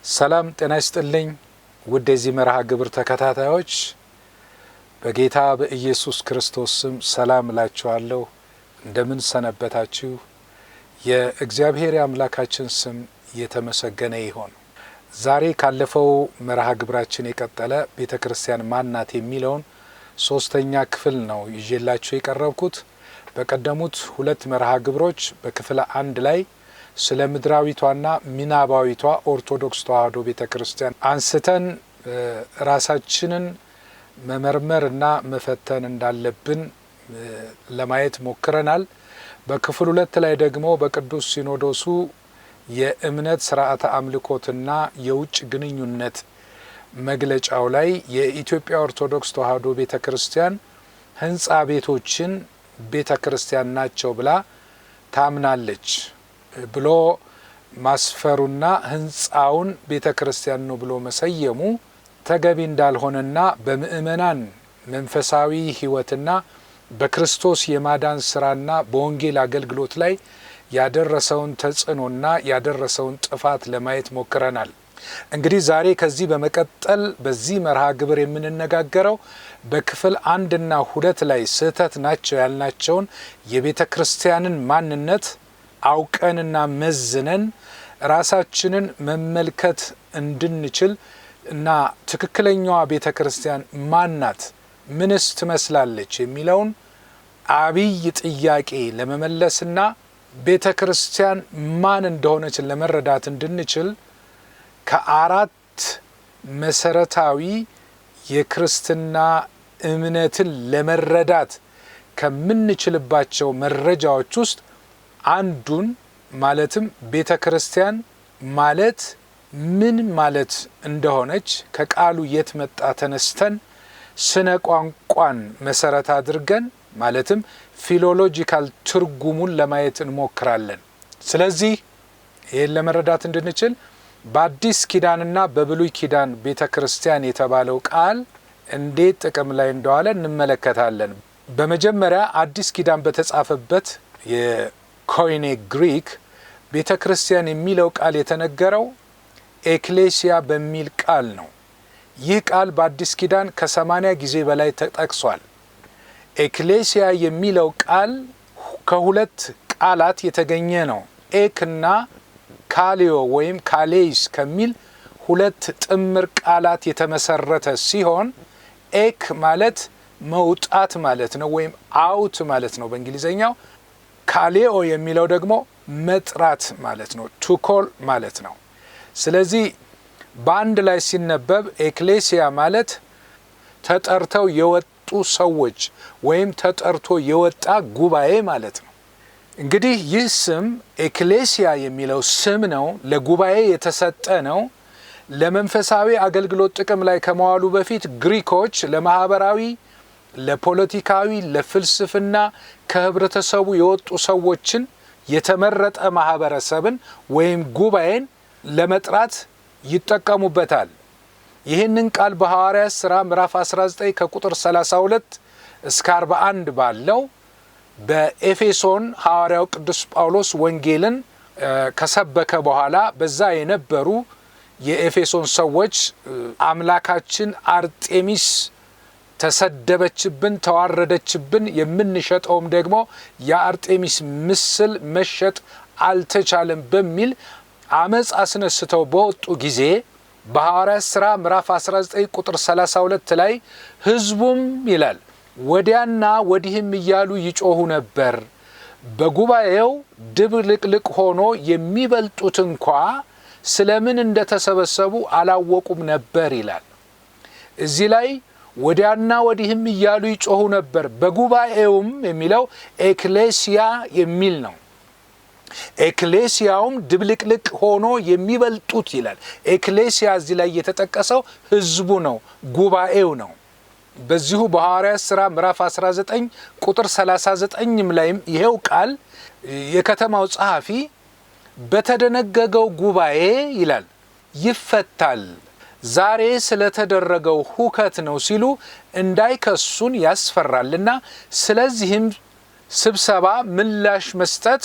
ሰላም ጤና ይስጥልኝ ውድ የዚህ መርሃ ግብር ተከታታዮች በጌታ በኢየሱስ ክርስቶስ ስም ሰላም እላችኋለሁ። እንደምን ሰነበታችሁ? የእግዚአብሔር አምላካችን ስም የተመሰገነ ይሁን። ዛሬ ካለፈው መርሃ ግብራችን የቀጠለ ቤተክርስቲያን ማናት የሚለውን ሶስተኛ ክፍል ነው ይዤላችሁ የቀረብኩት። በቀደሙት ሁለት መርሃ ግብሮች በክፍል 1 ላይ ስለ ምድራዊቷና ሚናባዊቷ ኦርቶዶክስ ተዋሕዶ ቤተክርስቲያን አንስተን ራሳችንን መመርመርና መፈተን እንዳለብን ለማየት ሞክረናል። በክፍል 2 ላይ ደግሞ በቅዱስ ሲኖዶሱ የእምነት ሥርዓተ አምልኮትና የውጭ ግንኙነት መግለጫው ላይ የኢትዮጵያ ኦርቶዶክስ ተዋሕዶ ቤተክርስቲያን ህንጻ ቤቶችን ቤተክርስቲያን ናቸው ብላ ታምናለች ብሎ ማስፈሩና ህንጻውን ቤተክርስቲያን ነው ብሎ መሰየሙ ተገቢ እንዳልሆነና በምእመናን መንፈሳዊ ህይወትና በክርስቶስ የማዳን ስራና በወንጌል አገልግሎት ላይ ያደረሰውን ተጽዕኖና ያደረሰውን ጥፋት ለማየት ሞክረናል። እንግዲህ ዛሬ ከዚህ በመቀጠል በዚህ መርሃ ግብር የምንነጋገረው በክፍል 1 እና 2 ላይ ስህተት ናቸው ያልናቸውን የቤተክርስቲያንን ማንነት አውቀንና መዝነን ራሳችንን መመልከት እንድንችል እና ትክክለኛዋ ቤተክርስቲያን ማናት፣ ምንስ ትመስላለች የሚለውን አብይ ጥያቄ ለመመለስና ቤተክርስቲያን ማን እንደሆነች ለመረዳት እንድንችል ከአራት መሰረታዊ የክርስትና እምነትን ለመረዳት ከምንችልባቸው መረጃዎች ውስጥ አንዱን ማለትም ቤተክርስቲያን ማለት ምን ማለት እንደሆነች ከቃሉ የት መጣ ተነስተን ስነ ቋንቋን መሰረት አድርገን ማለትም ፊሎሎጂካል ትርጉሙን ለማየት እንሞክራለን። ስለዚህ ይህን ለመረዳት እንድንችል በአዲስ ኪዳንና በብሉይ ኪዳን ቤተክርስቲያን የተባለው ቃል እንዴት ጥቅም ላይ እንደዋለ እንመለከታለን። በመጀመሪያ አዲስ ኪዳን በተጻፈበት የኮይኔ ግሪክ ቤተክርስቲያን የሚለው ቃል የተነገረው ኤክሌሲያ በሚል ቃል ነው። ይህ ቃል በአዲስ ኪዳን ከ80 ጊዜ በላይ ተጠቅሷል። ኤክሌሲያ የሚለው ቃል ከሁለት ቃላት የተገኘ ነው። ኤክና ካሊዮ ወይም ካሌይስ ከሚል ሁለት ጥምር ቃላት የተመሰረተ ሲሆን ኤክ ማለት መውጣት ማለት ነው ወይም አውት ማለት ነው በእንግሊዘኛው። ካሌኦ የሚለው ደግሞ መጥራት ማለት ነው፣ ቱ ኮል ማለት ነው። ስለዚህ በአንድ ላይ ሲነበብ ኤክሌሲያ ማለት ተጠርተው የወጡ ሰዎች ወይም ተጠርቶ የወጣ ጉባኤ ማለት ነው። እንግዲህ ይህ ስም ኤክሌሲያ የሚለው ስም ነው፣ ለጉባኤ የተሰጠ ነው። ለመንፈሳዊ አገልግሎት ጥቅም ላይ ከመዋሉ በፊት ግሪኮች ለማህበራዊ፣ ለፖለቲካዊ፣ ለፍልስፍና ከህብረተሰቡ የወጡ ሰዎችን የተመረጠ ማህበረሰብን ወይም ጉባኤን ለመጥራት ይጠቀሙበታል። ይህንን ቃል በሐዋርያት ሥራ ምዕራፍ 19 ከቁጥር 32 እስከ 41 ባለው በኤፌሶን ሐዋርያው ቅዱስ ጳውሎስ ወንጌልን ከሰበከ በኋላ በዛ የነበሩ የኤፌሶን ሰዎች አምላካችን አርጤሚስ ተሰደበችብን፣ ተዋረደችብን፣ የምንሸጠውም ደግሞ የአርጤሚስ ምስል መሸጥ አልተቻለም በሚል አመጽ አስነስተው በወጡ ጊዜ በሐዋርያት ሥራ ምዕራፍ 19 ቁጥር 32 ላይ ህዝቡም ይላል ወዲያና ወዲህም እያሉ ይጮሁ ነበር፣ በጉባኤው ድብልቅልቅ ሆኖ የሚበልጡት እንኳ ስለምን እንደተሰበሰቡ አላወቁም ነበር ይላል። እዚህ ላይ ወዲያና ወዲህም እያሉ ይጮሁ ነበር፣ በጉባኤውም የሚለው ኤክሌሲያ የሚል ነው። ኤክሌሲያውም ድብልቅልቅ ሆኖ የሚበልጡት ይላል። ኤክሌሲያ እዚህ ላይ የተጠቀሰው ህዝቡ ነው፣ ጉባኤው ነው። በዚሁ በሐዋርያት ሥራ ምዕራፍ 19 ቁጥር 39 ላይም ይሄው ቃል የከተማው ጸሐፊ በተደነገገው ጉባኤ ይላል ይፈታል፣ ዛሬ ስለተደረገው ሁከት ነው ሲሉ እንዳይከሱን ያስፈራልና ስለዚህም ስብሰባ ምላሽ መስጠት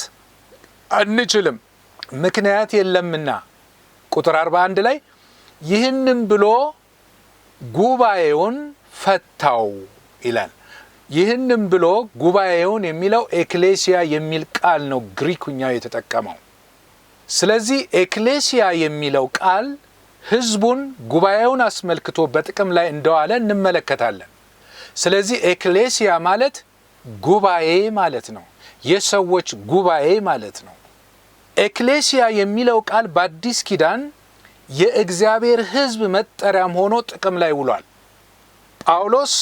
አንችልም፣ ምክንያት የለምና ቁጥር 41 ላይ ይህንም ብሎ ጉባኤውን ፈታው ይላል። ይህንም ብሎ ጉባኤውን የሚለው ኤክሌሲያ የሚል ቃል ነው ግሪኩኛው የተጠቀመው። ስለዚህ ኤክሌሲያ የሚለው ቃል ህዝቡን ጉባኤውን አስመልክቶ በጥቅም ላይ እንደዋለ እንመለከታለን። ስለዚህ ኤክሌሲያ ማለት ጉባኤ ማለት ነው። የሰዎች ጉባኤ ማለት ነው። ኤክሌሲያ የሚለው ቃል በአዲስ ኪዳን የእግዚአብሔር ህዝብ መጠሪያም ሆኖ ጥቅም ላይ ውሏል። ጳውሎስ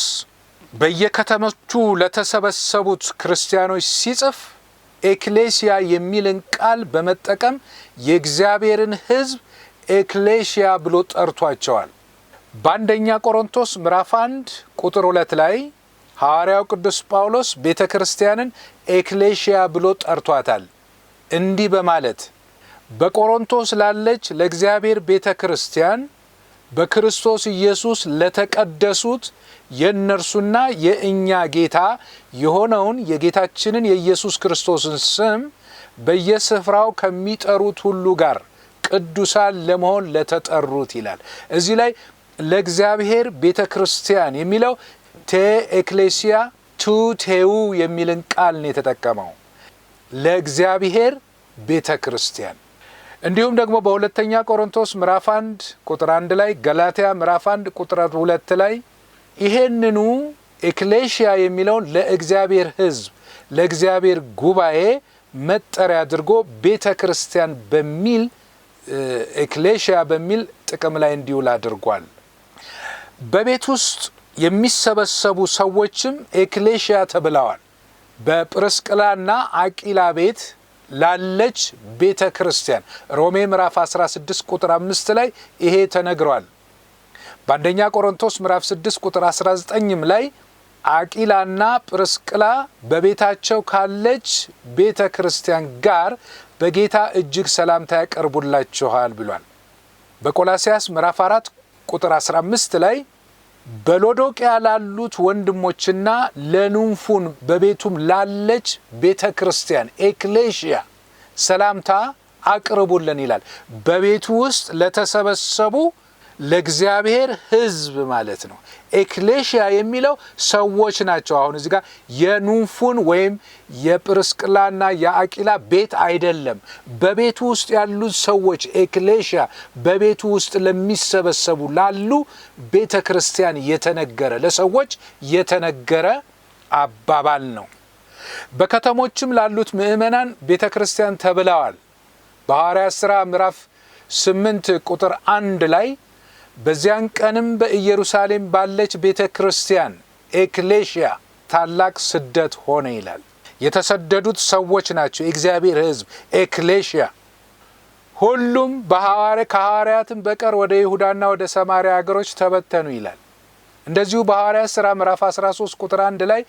በየከተሞቹ ለተሰበሰቡት ክርስቲያኖች ሲጽፍ ኤክሌሲያ የሚልን ቃል በመጠቀም የእግዚአብሔርን ህዝብ ኤክሌሲያ ብሎ ጠርቷቸዋል። በአንደኛ ቆሮንቶስ ምዕራፍ 1 ቁጥር 2 ላይ ሐዋርያው ቅዱስ ጳውሎስ ቤተ ክርስቲያንን ኤክሌሲያ ብሎ ጠርቷታል። እንዲህ በማለት በቆሮንቶስ ላለች ለእግዚአብሔር ቤተ ክርስቲያን በክርስቶስ ኢየሱስ ለተቀደሱት የእነርሱና የእኛ ጌታ የሆነውን የጌታችንን የኢየሱስ ክርስቶስን ስም በየስፍራው ከሚጠሩት ሁሉ ጋር ቅዱሳን ለመሆን ለተጠሩት ይላል። እዚህ ላይ ለእግዚአብሔር ቤተ ክርስቲያን የሚለው ቴኤክሌሲያ ቱቴው የሚልን ቃል ነው የተጠቀመው። ለእግዚአብሔር ቤተ ክርስቲያን። እንዲሁም ደግሞ በሁለተኛ ቆሮንቶስ ምዕራፍ 1 ቁጥር 1 ላይ ገላትያ ምዕራፍ 1 ቁጥር 2 ላይ ይሄንኑ ኤክሌሲያ የሚለውን ለእግዚአብሔር ህዝብ ለእግዚአብሔር ጉባኤ መጠሪያ አድርጎ ቤተ ክርስቲያን በሚል ኤክሌሲያ በሚል ጥቅም ላይ እንዲውል አድርጓል። በቤት ውስጥ የሚሰበሰቡ ሰዎችም ኤክሌሲያ ተብለዋል። በጵርስቅላና አቂላ ቤት ላለች ቤተ ክርስቲያን ሮሜ ምዕራፍ 16 ቁጥር 5 ላይ ይሄ ተነግሯል። በአንደኛ ቆሮንቶስ ምዕራፍ 6 ቁጥር 19 ላይ አቂላና ጵርስቅላ በቤታቸው ካለች ቤተ ክርስቲያን ጋር በጌታ እጅግ ሰላምታ ያቀርቡላችኋል ብሏል። በቆላስያስ ምዕራፍ 4 ቁጥር 15 ላይ በሎዶቅያ ላሉት ወንድሞችና ለኑንፉን በቤቱም ላለች ቤተ ክርስቲያን ኤክሌሲያ ሰላምታ አቅርቡልን ይላል። በቤቱ ውስጥ ለተሰበሰቡ ለእግዚአብሔር ህዝብ ማለት ነው። ኤክሌሲያ የሚለው ሰዎች ናቸው። አሁን እዚህ ጋር የኑንፉን ወይም የጵርስቅላና የአቂላ ቤት አይደለም። በቤቱ ውስጥ ያሉት ሰዎች ኤክሌሲያ በቤቱ ውስጥ ለሚሰበሰቡ ላሉ ቤተ ክርስቲያን የተነገረ ለሰዎች የተነገረ አባባል ነው። በከተሞችም ላሉት ምእመናን ቤተ ክርስቲያን ተብለዋል። በሐዋርያት ሥራ ምዕራፍ 8 ቁጥር 1 ላይ በዚያን ቀንም በኢየሩሳሌም ባለች ቤተ ክርስቲያን ኤክሌሲያ ታላቅ ስደት ሆነ ይላል። የተሰደዱት ሰዎች ናቸው የእግዚአብሔር ህዝብ ኤክሌሲያ። ሁሉም ከሐዋርያትም በቀር ወደ ይሁዳና ወደ ሰማርያ አገሮች ተበተኑ ይላል። እንደዚሁ በሐዋርያት ሥራ ምዕራፍ 13 ቁጥር 1 ላይ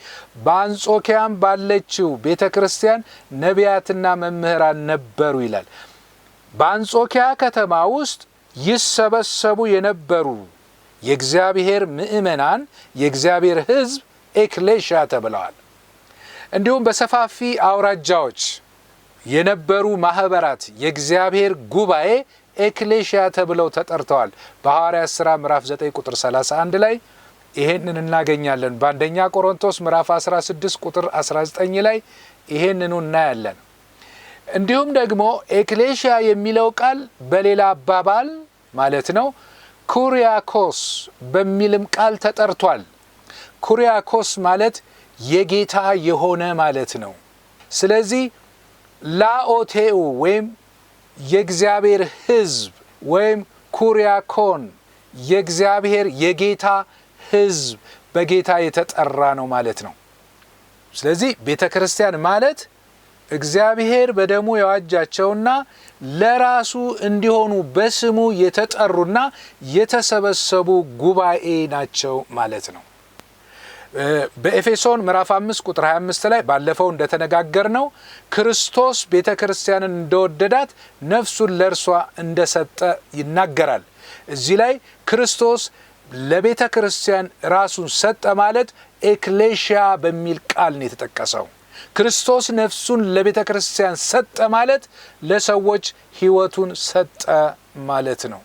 በአንጾኪያም ባለችው ቤተ ክርስቲያን ነቢያትና መምህራን ነበሩ ይላል። በአንጾኪያ ከተማ ውስጥ ይሰበሰቡ የነበሩ የእግዚአብሔር ምእመናን የእግዚአብሔር ህዝብ ኤክሌሲያ ተብለዋል። እንዲሁም በሰፋፊ አውራጃዎች የነበሩ ማህበራት የእግዚአብሔር ጉባኤ ኤክሌሲያ ተብለው ተጠርተዋል። በሐዋርያት ሥራ ምዕራፍ 9 ቁጥር 31 ላይ ይሄንን እናገኛለን። በአንደኛ ቆሮንቶስ ምዕራፍ 16 ቁጥር 19 ላይ ይሄንኑ እናያለን። እንዲሁም ደግሞ ኤክሌሲያ የሚለው ቃል በሌላ አባባል ማለት ነው ኩሪያኮስ በሚልም ቃል ተጠርቷል። ኩሪያኮስ ማለት የጌታ የሆነ ማለት ነው። ስለዚህ ላኦቴኡ ወይም የእግዚአብሔር ህዝብ ወይም ኩሪያኮን የእግዚአብሔር የጌታ ህዝብ በጌታ የተጠራ ነው ማለት ነው። ስለዚህ ቤተ ክርስቲያን ማለት እግዚአብሔር በደሙ የዋጃቸውና ለራሱ እንዲሆኑ በስሙ የተጠሩና የተሰበሰቡ ጉባኤ ናቸው ማለት ነው። በኤፌሶን ምዕራፍ 5 ቁጥር 25 ላይ ባለፈው እንደተነጋገርነው ክርስቶስ ቤተ ክርስቲያንን እንደወደዳት ነፍሱን ለእርሷ እንደሰጠ ይናገራል። እዚህ ላይ ክርስቶስ ለቤተ ክርስቲያን ራሱን ሰጠ ማለት ኤክሌሲያ በሚል ቃል ነው የተጠቀሰው። ክርስቶስ ነፍሱን ለቤተ ክርስቲያን ሰጠ ማለት ለሰዎች ህይወቱን ሰጠ ማለት ነው።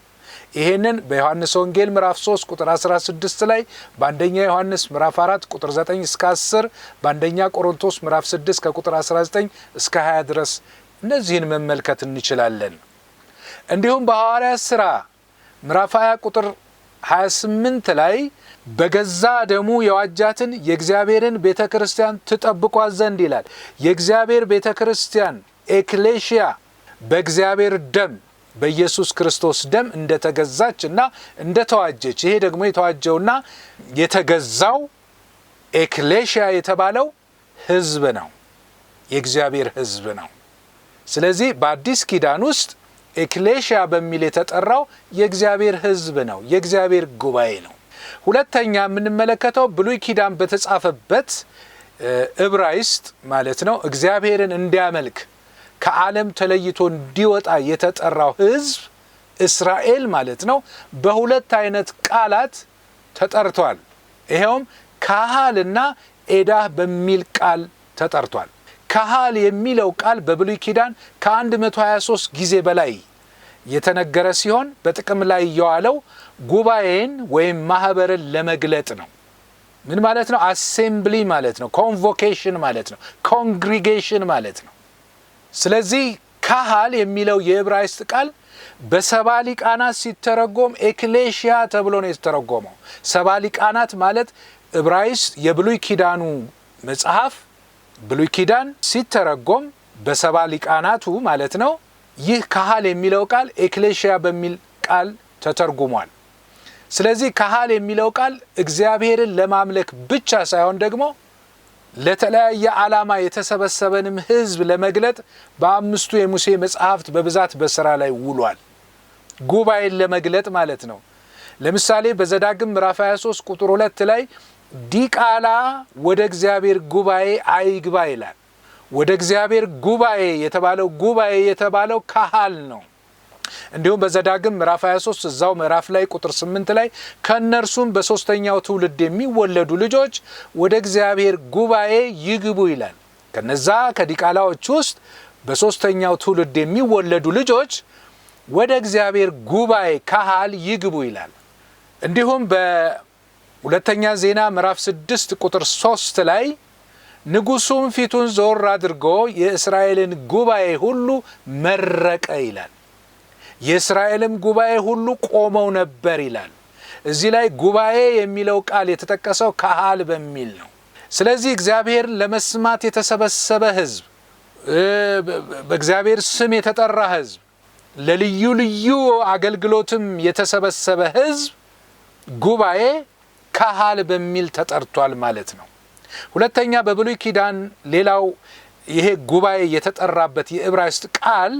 ይሄንን በዮሐንስ ወንጌል ምዕራፍ 3 ቁጥር 16 ላይ፣ በአንደኛ ዮሐንስ ምዕራፍ 4 ቁጥር 9 እስከ 10፣ በአንደኛ ቆሮንቶስ ምዕራፍ 6 ከቁጥር 19 እስከ 20 ድረስ እነዚህን መመልከት እንችላለን። እንዲሁም በሐዋርያት ሥራ ምዕራፍ 20 ቁጥር 28 ላይ በገዛ ደሙ የዋጃትን የእግዚአብሔርን ቤተክርስቲያን ትጠብቋት ዘንድ ይላል። የእግዚአብሔር ቤተክርስቲያን ኤክሌሽያ በእግዚአብሔር ደም በኢየሱስ ክርስቶስ ደም እንደተገዛችና እንደተዋጀች፣ ይሄ ደግሞ የተዋጀውና የተገዛው ኤክሌሽያ የተባለው ሕዝብ ነው፣ የእግዚአብሔር ሕዝብ ነው። ስለዚህ በአዲስ ኪዳን ውስጥ ኤክሌሽያ በሚል የተጠራው የእግዚአብሔር ሕዝብ ነው፣ የእግዚአብሔር ጉባኤ ነው። ሁለተኛ የምንመለከተው ብሉይ ኪዳን በተጻፈበት ዕብራይስጥ ማለት ነው እግዚአብሔርን እንዲያመልክ ከዓለም ተለይቶ እንዲወጣ የተጠራው ሕዝብ እስራኤል ማለት ነው በሁለት አይነት ቃላት ተጠርቷል። ይሄውም ካህልና ኤዳህ በሚል ቃል ተጠርቷል። ካህል የሚለው ቃል በብሉይ ኪዳን ከ123 ጊዜ በላይ የተነገረ ሲሆን በጥቅም ላይ የዋለው ጉባኤን ወይም ማህበርን ለመግለጥ ነው። ምን ማለት ነው? አሴምብሊ ማለት ነው። ኮንቮኬሽን ማለት ነው። ኮንግሪጌሽን ማለት ነው። ስለዚህ ካህል የሚለው የዕብራይስጥ ቃል በሰባ ሊቃናት ሲተረጎም ኤክሌሽያ ተብሎ ነው የተተረጎመው። ሰባ ሊቃናት ማለት ዕብራይስጥ የብሉይ ኪዳኑ መጽሐፍ ብሉይ ኪዳን ሲተረጎም በሰባ ሊቃናቱ ማለት ነው። ይህ ካህል የሚለው ቃል ኤክሌሽያ በሚል ቃል ተተርጉሟል። ስለዚህ ካህል የሚለው ቃል እግዚአብሔርን ለማምለክ ብቻ ሳይሆን ደግሞ ለተለያየ ዓላማ የተሰበሰበንም ሕዝብ ለመግለጥ በአምስቱ የሙሴ መጽሐፍት በብዛት በሥራ ላይ ውሏል። ጉባኤን ለመግለጥ ማለት ነው። ለምሳሌ በዘዳግም ምዕራፍ 23 ቁጥር 2 ላይ ዲቃላ ወደ እግዚአብሔር ጉባኤ አይግባ ይላል። ወደ እግዚአብሔር ጉባኤ የተባለው ካህል ነው። እንዲሁም በዘዳግም ምዕራፍ 23 እዛው ምዕራፍ ላይ ቁጥር 8 ላይ ከነርሱም በሶስተኛው ትውልድ የሚወለዱ ልጆች ወደ እግዚአብሔር ጉባኤ ይግቡ ይላል። ከነዛ ከዲቃላዎች ውስጥ በሶስተኛው ትውልድ የሚወለዱ ልጆች ወደ እግዚአብሔር ጉባኤ ካህል ይግቡ ይላል። እንዲሁም በሁለተኛ ዜና ምዕራፍ 6 ቁጥር 3 ላይ ንጉሡም ፊቱን ዞር አድርጎ የእስራኤልን ጉባኤ ሁሉ መረቀ ይላል። የእስራኤልም ጉባኤ ሁሉ ቆመው ነበር ይላል። እዚህ ላይ ጉባኤ የሚለው ቃል የተጠቀሰው ካህል በሚል ነው። ስለዚህ እግዚአብሔር ለመስማት የተሰበሰበ ሕዝብ፣ በእግዚአብሔር ስም የተጠራ ሕዝብ፣ ለልዩ ልዩ አገልግሎትም የተሰበሰበ ሕዝብ ጉባኤ ካህል በሚል ተጠርቷል ማለት ነው። ሁለተኛ በብሉይ ኪዳን ሌላው ይሄ ጉባኤ የተጠራበት የዕብራይስጥ ቃል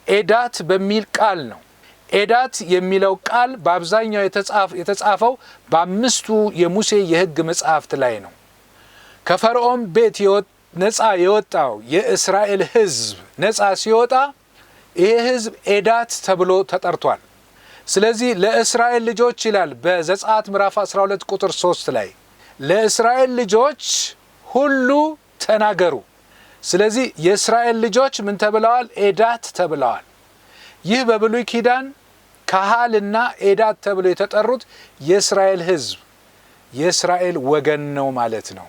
ኤዳት በሚል ቃል ነው። ኤዳት የሚለው ቃል በአብዛኛው የተጻፈው በአምስቱ የሙሴ የሕግ መጽሐፍት ላይ ነው። ከፈርዖን ቤት ነፃ የወጣው የእስራኤል ሕዝብ ነፃ ሲወጣ ይሄ ሕዝብ ኤዳት ተብሎ ተጠርቷል። ስለዚህ ለእስራኤል ልጆች ይላል በዘጸአት ምዕራፍ 12 ቁጥር 3 ላይ ለእስራኤል ልጆች ሁሉ ተናገሩ። ስለዚህ የእስራኤል ልጆች ምን ተብለዋል? ኤዳት ተብለዋል። ይህ በብሉይ ኪዳን ካህልና ኤዳት ተብሎ የተጠሩት የእስራኤል ሕዝብ የእስራኤል ወገን ነው ማለት ነው።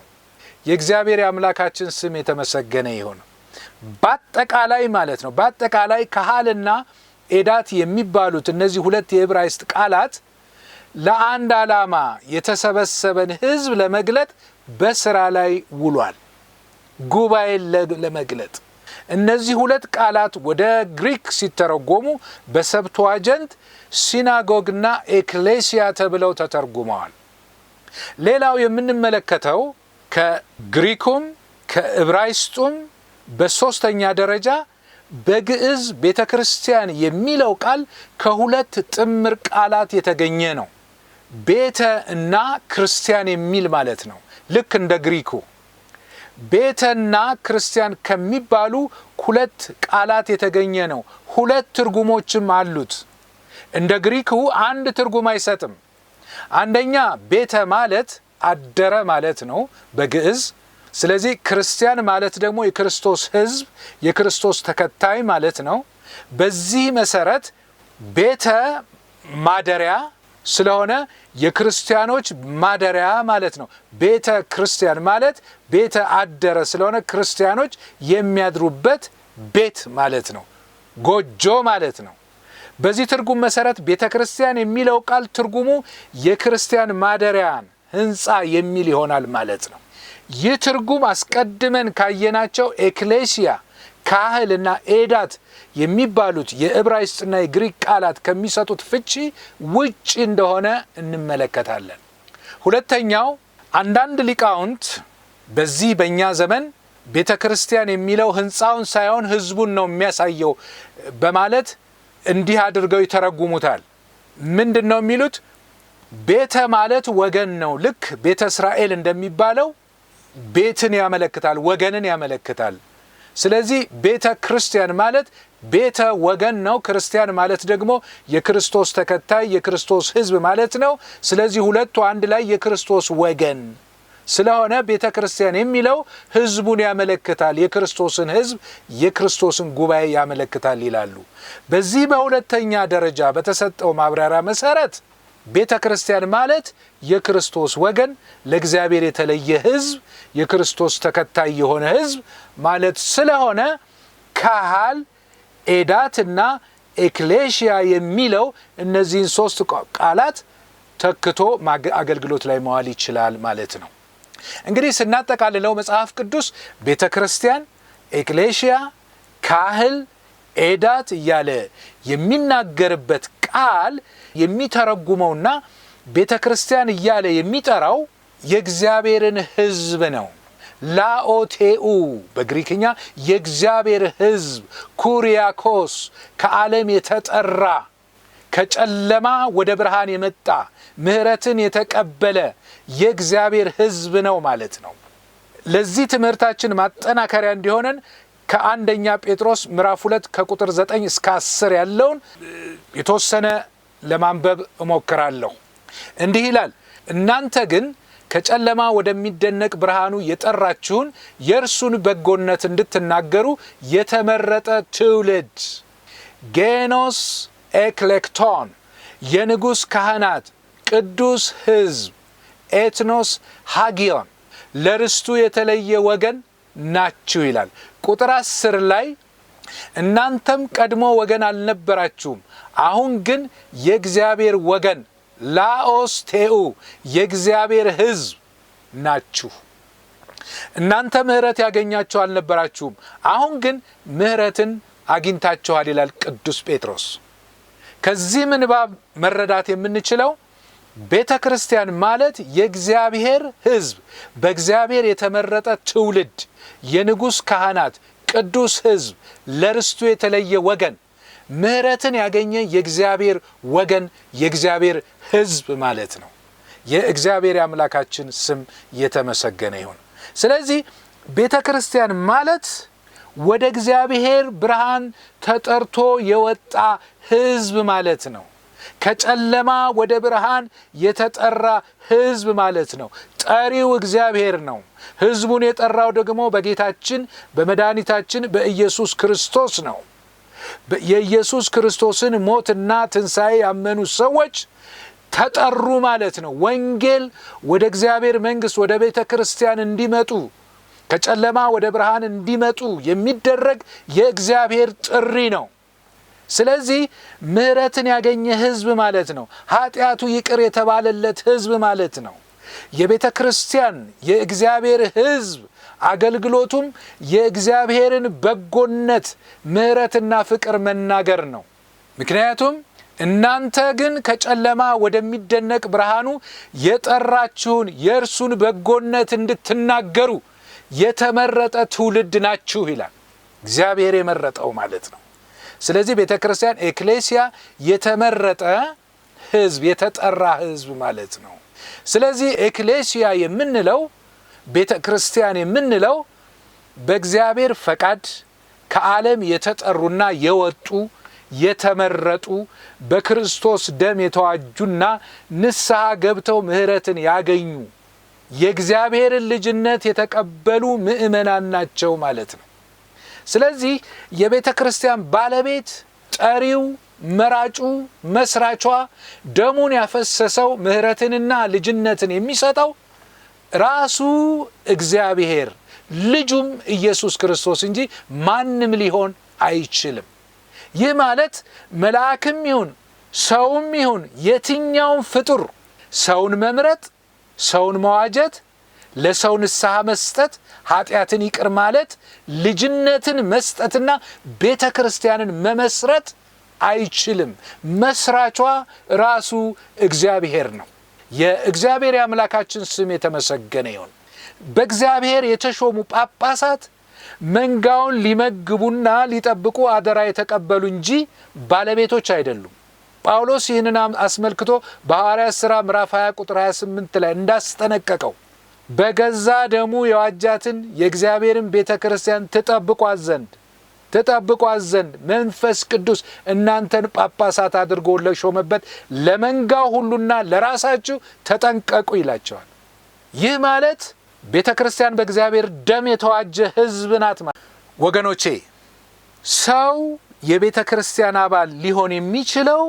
የእግዚአብሔር የአምላካችን ስም የተመሰገነ ይሁን። በአጠቃላይ ማለት ነው በአጠቃላይ ካህልና ኤዳት የሚባሉት እነዚህ ሁለት የዕብራይስጥ ቃላት ለአንድ ዓላማ የተሰበሰበን ሕዝብ ለመግለጥ በሥራ ላይ ውሏል። ጉባኤን ለመግለጥ እነዚህ ሁለት ቃላት ወደ ግሪክ ሲተረጎሙ በሰብትዋጀንት ሲናጎግና ኤክሌሲያ ተብለው ተተርጉመዋል። ሌላው የምንመለከተው ከግሪኩም ከዕብራይስጡም በሶስተኛ ደረጃ በግዕዝ ቤተክርስቲያን የሚለው ቃል ከሁለት ጥምር ቃላት የተገኘ ነው። ቤተ እና ክርስቲያን የሚል ማለት ነው። ልክ እንደ ግሪኩ ቤተና ክርስቲያን ከሚባሉ ሁለት ቃላት የተገኘ ነው። ሁለት ትርጉሞችም አሉት። እንደ ግሪኩ አንድ ትርጉም አይሰጥም። አንደኛ ቤተ ማለት አደረ ማለት ነው በግዕዝ። ስለዚህ ክርስቲያን ማለት ደግሞ የክርስቶስ ሕዝብ የክርስቶስ ተከታይ ማለት ነው። በዚህ መሰረት ቤተ ማደሪያ ስለሆነ የክርስቲያኖች ማደሪያ ማለት ነው። ቤተ ክርስቲያን ማለት ቤተ አደረ ስለሆነ ክርስቲያኖች የሚያድሩበት ቤት ማለት ነው። ጎጆ ማለት ነው። በዚህ ትርጉም መሰረት ቤተ ክርስቲያን የሚለው ቃል ትርጉሙ የክርስቲያን ማደሪያን ህንፃ የሚል ይሆናል ማለት ነው። ይህ ትርጉም አስቀድመን ካየናቸው ኤክሌሲያ፣ ካህልና ኤዳት የሚባሉት የዕብራይስጥና የግሪክ ቃላት ከሚሰጡት ፍቺ ውጪ እንደሆነ እንመለከታለን። ሁለተኛው አንዳንድ ሊቃውንት በዚህ በእኛ ዘመን ቤተ ክርስቲያን የሚለው ህንፃውን ሳይሆን ህዝቡን ነው የሚያሳየው በማለት እንዲህ አድርገው ይተረጉሙታል። ምንድነው የሚሉት? ቤተ ማለት ወገን ነው። ልክ ቤተ እስራኤል እንደሚባለው ቤትን ያመለክታል፣ ወገንን ያመለክታል። ስለዚህ ቤተ ክርስቲያን ማለት ቤተ ወገን ነው። ክርስቲያን ማለት ደግሞ የክርስቶስ ተከታይ የክርስቶስ ህዝብ ማለት ነው። ስለዚህ ሁለቱ አንድ ላይ የክርስቶስ ወገን ስለሆነ ቤተ ክርስቲያን የሚለው ህዝቡን ያመለክታል፣ የክርስቶስን ህዝብ የክርስቶስን ጉባኤ ያመለክታል ይላሉ። በዚህ በሁለተኛ ደረጃ በተሰጠው ማብራሪያ መሰረት ቤተ ክርስቲያን ማለት የክርስቶስ ወገን፣ ለእግዚአብሔር የተለየ ህዝብ፣ የክርስቶስ ተከታይ የሆነ ህዝብ ማለት ስለሆነ ካህል፣ ኤዳትና ኤክሌሲያ የሚለው እነዚህን ሶስት ቃላት ተክቶ አገልግሎት ላይ መዋል ይችላል ማለት ነው። እንግዲህ ስናጠቃልለው መጽሐፍ ቅዱስ ቤተ ክርስቲያን፣ ኤክሌሲያ፣ ካህል፣ ኤዳት እያለ የሚናገርበት ቃል የሚተረጉመውና ቤተ ክርስቲያን እያለ የሚጠራው የእግዚአብሔርን ህዝብ ነው። ላኦቴኡ በግሪክኛ የእግዚአብሔር ህዝብ፣ ኩሪያኮስ ከዓለም የተጠራ ከጨለማ ወደ ብርሃን የመጣ ምህረትን የተቀበለ የእግዚአብሔር ህዝብ ነው ማለት ነው። ለዚህ ትምህርታችን ማጠናከሪያ እንዲሆነን ከአንደኛ ጴጥሮስ ምዕራፍ 2 ከቁጥር 9 እስከ 10 ያለውን የተወሰነ ለማንበብ እሞክራለሁ። እንዲህ ይላል፣ እናንተ ግን ከጨለማ ወደሚደነቅ ብርሃኑ የጠራችሁን የእርሱን በጎነት እንድትናገሩ የተመረጠ ትውልድ፣ ጌኖስ ኤክሌክቶን የንጉሥ ካህናት፣ ቅዱስ ህዝብ፣ ኤትኖስ ሃጊዮን ለርስቱ የተለየ ወገን ናችሁ ይላል። ቁጥር 10 ላይ እናንተም ቀድሞ ወገን አልነበራችሁም፣ አሁን ግን የእግዚአብሔር ወገን ላኦስቴኡ የእግዚአብሔር ህዝብ ናችሁ። እናንተ ምህረት ያገኛችሁ አልነበራችሁም፣ አሁን ግን ምህረትን አግኝታችኋል ይላል ቅዱስ ጴጥሮስ። ከዚህ ምንባብ መረዳት የምንችለው ቤተ ክርስቲያን ማለት የእግዚአብሔር ህዝብ፣ በእግዚአብሔር የተመረጠ ትውልድ፣ የንጉሥ ካህናት፣ ቅዱስ ህዝብ፣ ለርስቱ የተለየ ወገን፣ ምህረትን ያገኘ የእግዚአብሔር ወገን፣ የእግዚአብሔር ህዝብ ማለት ነው። የእግዚአብሔር አምላካችን ስም የተመሰገነ ይሁን። ስለዚህ ቤተ ክርስቲያን ማለት ወደ እግዚአብሔር ብርሃን ተጠርቶ የወጣ ህዝብ ማለት ነው። ከጨለማ ወደ ብርሃን የተጠራ ህዝብ ማለት ነው። ጠሪው እግዚአብሔር ነው። ህዝቡን የጠራው ደግሞ በጌታችን በመድኃኒታችን በኢየሱስ ክርስቶስ ነው። የኢየሱስ ክርስቶስን ሞትና ትንሣኤ ያመኑ ሰዎች ተጠሩ ማለት ነው። ወንጌል ወደ እግዚአብሔር መንግሥት ወደ ቤተ ክርስቲያን እንዲመጡ ከጨለማ ወደ ብርሃን እንዲመጡ የሚደረግ የእግዚአብሔር ጥሪ ነው። ስለዚህ ምህረትን ያገኘ ህዝብ ማለት ነው። ኃጢአቱ ይቅር የተባለለት ህዝብ ማለት ነው። የቤተ ክርስቲያን የእግዚአብሔር ህዝብ አገልግሎቱም የእግዚአብሔርን በጎነት ምህረትና ፍቅር መናገር ነው። ምክንያቱም እናንተ ግን ከጨለማ ወደሚደነቅ ብርሃኑ የጠራችሁን የእርሱን በጎነት እንድትናገሩ የተመረጠ ትውልድ ናችሁ ይላል። እግዚአብሔር የመረጠው ማለት ነው። ስለዚህ ቤተ ክርስቲያን ኤክሌሲያ የተመረጠ ህዝብ፣ የተጠራ ህዝብ ማለት ነው። ስለዚህ ኤክሌሲያ የምንለው ቤተ ክርስቲያን የምንለው በእግዚአብሔር ፈቃድ ከዓለም የተጠሩና የወጡ የተመረጡ በክርስቶስ ደም የተዋጁና ንስሐ ገብተው ምህረትን ያገኙ የእግዚአብሔርን ልጅነት የተቀበሉ ምእመናን ናቸው ማለት ነው። ስለዚህ የቤተ ክርስቲያን ባለቤት፣ ጠሪው፣ መራጩ መስራቿ ደሙን ያፈሰሰው ምህረትንና ልጅነትን የሚሰጠው ራሱ እግዚአብሔር ልጁም ኢየሱስ ክርስቶስ እንጂ ማንም ሊሆን አይችልም። ይህ ማለት መልአክም ይሁን ሰውም ይሁን የትኛውም ፍጡር ሰውን መምረጥ፣ ሰውን መዋጀት፣ ለሰው ንስሐ መስጠት፣ ኃጢአትን ይቅር ማለት፣ ልጅነትን መስጠትና ቤተ ክርስቲያንን መመስረት አይችልም። መስራቿ ራሱ እግዚአብሔር ነው። የእግዚአብሔር የአምላካችን ስም የተመሰገነ ይሁን። በእግዚአብሔር የተሾሙ ጳጳሳት መንጋውን ሊመግቡና ሊጠብቁ አደራ የተቀበሉ እንጂ ባለቤቶች አይደሉም። ጳውሎስ ይህንን አስመልክቶ በሐዋርያት ሥራ ምዕራፍ 20 ቁጥር 28 ላይ እንዳስጠነቀቀው በገዛ ደሙ የዋጃትን የእግዚአብሔርን ቤተ ክርስቲያን ትጠብቋት ዘንድ መንፈስ ቅዱስ እናንተን ጳጳሳት አድርጎ ለሾመበት ለመንጋው ሁሉና ለራሳችሁ ተጠንቀቁ ይላቸዋል። ይህ ማለት ቤተ ክርስቲያን በእግዚአብሔር ደም የተዋጀ ሕዝብ ናት ማለት። ወገኖቼ ሰው የቤተ ክርስቲያን አባል ሊሆን የሚችለው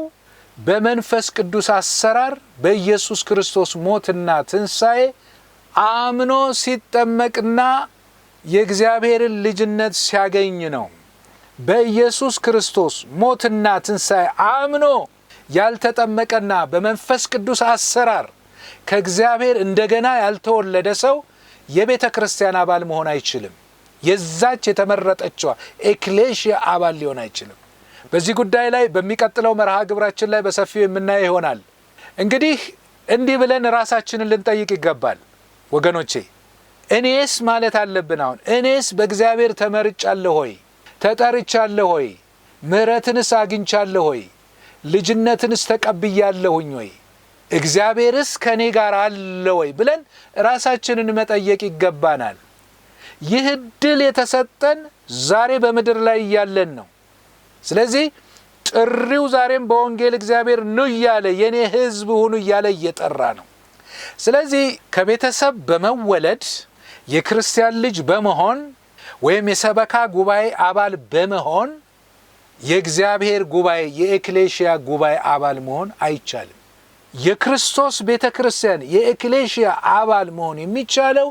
በመንፈስ ቅዱስ አሰራር በኢየሱስ ክርስቶስ ሞትና ትንሣኤ አምኖ ሲጠመቅና የእግዚአብሔርን ልጅነት ሲያገኝ ነው። በኢየሱስ ክርስቶስ ሞትና ትንሣኤ አምኖ ያልተጠመቀና በመንፈስ ቅዱስ አሰራር ከእግዚአብሔር እንደገና ያልተወለደ ሰው የቤተ ክርስቲያን አባል መሆን አይችልም። የዛች የተመረጠችዋ ኤክሌሽያ አባል ሊሆን አይችልም። በዚህ ጉዳይ ላይ በሚቀጥለው መርሃ ግብራችን ላይ በሰፊው የምናየው ይሆናል። እንግዲህ እንዲህ ብለን ራሳችንን ልንጠይቅ ይገባል። ወገኖቼ እኔስ ማለት አለብን። አሁን እኔስ በእግዚአብሔር ተመርጫለሁ ሆይ? ተጠርቻለሁ ሆይ? ምህረትንስ አግኝቻለሁ ሆይ? ልጅነትንስ ተቀብያለሁኝ ሆይ? እግዚአብሔርስ ከኔ ጋር አለ ወይ ብለን ራሳችንን መጠየቅ ይገባናል። ይህ ዕድል የተሰጠን ዛሬ በምድር ላይ እያለን ነው። ስለዚህ ጥሪው ዛሬም በወንጌል እግዚአብሔር ኑ እያለ የኔ ሕዝብ ሁኑ እያለ እየጠራ ነው። ስለዚህ ከቤተሰብ በመወለድ የክርስቲያን ልጅ በመሆን ወይም የሰበካ ጉባኤ አባል በመሆን የእግዚአብሔር ጉባኤ የኤክሌሽያ ጉባኤ አባል መሆን አይቻልም። የክርስቶስ ቤተ ክርስቲያን የኤክሌሽያ አባል መሆን የሚቻለው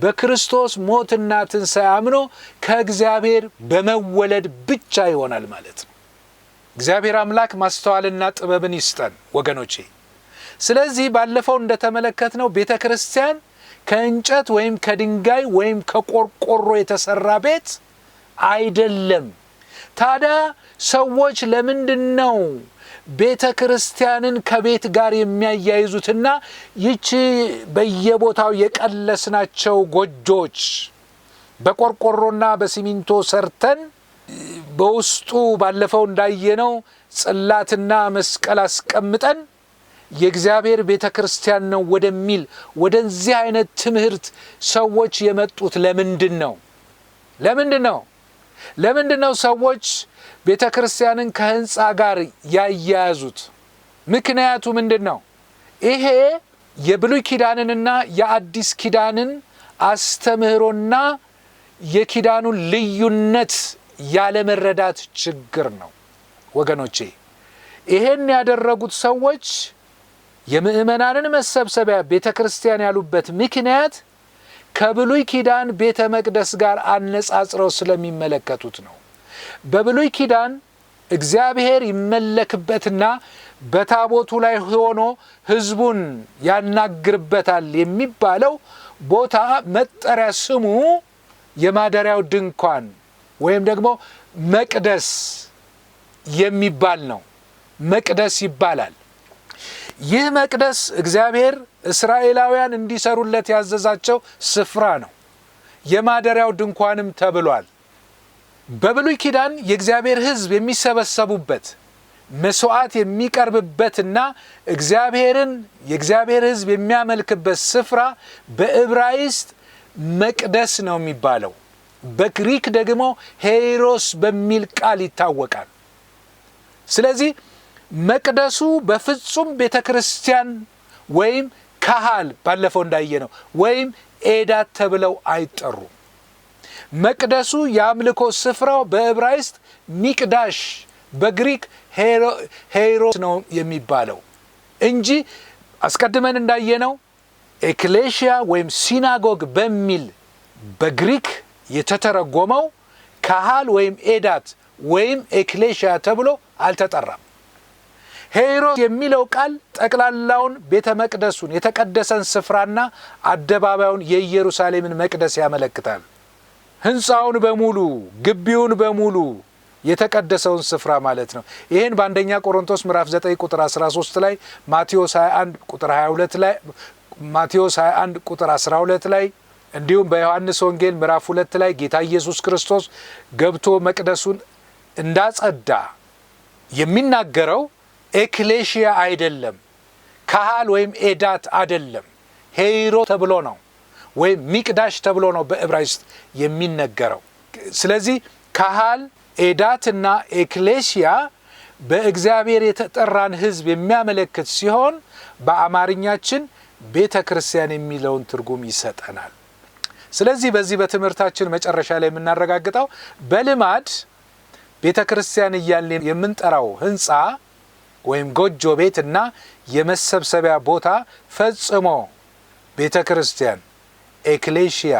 በክርስቶስ ሞትና ትንሣኤ አምኖ ከእግዚአብሔር በመወለድ ብቻ ይሆናል ማለት ነው። እግዚአብሔር አምላክ ማስተዋልና ጥበብን ይስጠን ወገኖቼ። ስለዚህ ባለፈው እንደተመለከትነው ቤተ ክርስቲያን ከእንጨት ወይም ከድንጋይ ወይም ከቆርቆሮ የተሰራ ቤት አይደለም። ታዲያ ሰዎች ለምንድነው ቤተ ክርስቲያንን ከቤት ጋር የሚያያይዙትና ይቺ በየቦታው የቀለስናቸው ጎጆች በቆርቆሮና በሲሚንቶ ሰርተን በውስጡ ባለፈው እንዳየነው ጽላትና መስቀል አስቀምጠን የእግዚአብሔር ቤተ ክርስቲያን ነው ወደሚል ወደዚህ አይነት ትምህርት ሰዎች የመጡት ለምንድነው? ለምንድነው ሰዎች ቤተ ክርስቲያንን ከህንጻ ጋር ያያያዙት? ምክንያቱ ምንድነው? ይሄ የብሉይ ኪዳንንና የአዲስ ኪዳንን አስተምህሮና የኪዳኑን ልዩነት ያለመረዳት ችግር ነው ወገኖቼ። ይሄን ያደረጉት ሰዎች የምእመናንን መሰብሰቢያ ቤተ ክርስቲያን ያሉበት ምክንያት ከብሉይ ኪዳን ቤተ መቅደስ ጋር አነጻጽረው ስለሚመለከቱት ነው። በብሉይ ኪዳን እግዚአብሔር ይመለክበትና በታቦቱ ላይ ሆኖ ህዝቡን ያናግርበታል የሚባለው ቦታ መጠሪያ ስሙ የማደሪያው ድንኳን ወይም ደግሞ መቅደስ የሚባል ነው። መቅደስ ይባላል። ይህ መቅደስ እግዚአብሔር እስራኤላውያን እንዲሰሩለት ያዘዛቸው ስፍራ ነው። የማደሪያው ድንኳንም ተብሏል። በብሉይ ኪዳን የእግዚአብሔር ሕዝብ የሚሰበሰቡበት መስዋዕት የሚቀርብበትና የእግዚአብሔር ሕዝብ የሚያመልክበት ስፍራ በዕብራይስጥ መቅደስ ነው የሚባለው። በግሪክ ደግሞ ሄይሮስ በሚል ቃል ይታወቃል። ስለዚህ መቅደሱ በፍጹም ቤተ ክርስቲያን ወይም ካህል ባለፈው እንዳየነው ወይም ኤዳት ተብለው አይጠሩም። መቅደሱ የአምልኮ ስፍራው በዕብራይስጥ ሚቅዳሽ፣ በግሪክ ሄይሮስ ነው የሚባለው እንጂ አስቀድመን እንዳየነው ኤክሌሽያ ወይም ሲናጎግ በሚል በግሪክ የተተረጎመው ካህል ወይም ኤዳት ወይም ኤክሌሽያ ተብሎ አልተጠራም። ሄይሮስ የሚለው ቃል ጠቅላላውን ቤተ መቅደሱን የተቀደሰን ስፍራና አደባባዩን የኢየሩሳሌምን መቅደስ ያመለክታል። ሕንፃውን በሙሉ ግቢውን በሙሉ የተቀደሰውን ስፍራ ማለት ነው። ይሄን በአንደኛ ቆሮንቶስ ምዕራፍ 9 ቁጥር 13 ላይ፣ ማቴዎስ 21 ቁጥር 22 ላይ፣ ማቴዎስ 21 ቁጥር 12 ላይ እንዲሁም በዮሐንስ ወንጌል ምዕራፍ 2 ላይ ጌታ ኢየሱስ ክርስቶስ ገብቶ መቅደሱን እንዳጸዳ የሚናገረው ኤክሌሽያ አይደለም፣ ካህል ወይም ኤዳት አይደለም፣ ሄይሮ ተብሎ ነው ወይም ሚቅዳሽ ተብሎ ነው በዕብራይስጥ የሚነገረው። ስለዚህ ካህል ኤዳትና ኤክሌሽያ በእግዚአብሔር የተጠራን ሕዝብ የሚያመለክት ሲሆን በአማርኛችን ቤተ ክርስቲያን የሚለውን ትርጉም ይሰጠናል። ስለዚህ በዚህ በትምህርታችን መጨረሻ ላይ የምናረጋግጠው በልማድ ቤተ ክርስቲያን እያልን የምንጠራው ሕንፃ ወይም ጎጆ ቤትና የመሰብሰቢያ ቦታ ፈጽሞ ቤተ ክርስቲያን፣ ኤክሌሽያ፣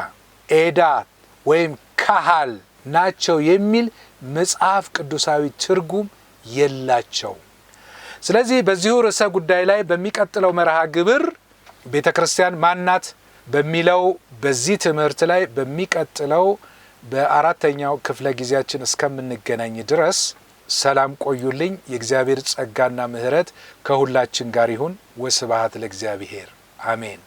ኤዳት ወይም ካህል ናቸው የሚል መጽሐፍ ቅዱሳዊ ትርጉም የላቸው። ስለዚህ በዚሁ ርዕሰ ጉዳይ ላይ በሚቀጥለው መርሃ ግብር ቤተ ክርስቲያን ማናት በሚለው በዚህ ትምህርት ላይ በሚቀጥለው በአራተኛው ክፍለ ጊዜያችን እስከምንገናኝ ድረስ ሰላም ቆዩልኝ። የእግዚአብሔር ጸጋና ምሕረት ከሁላችን ጋር ይሁን። ወስብሐት ለእግዚአብሔር አሜን።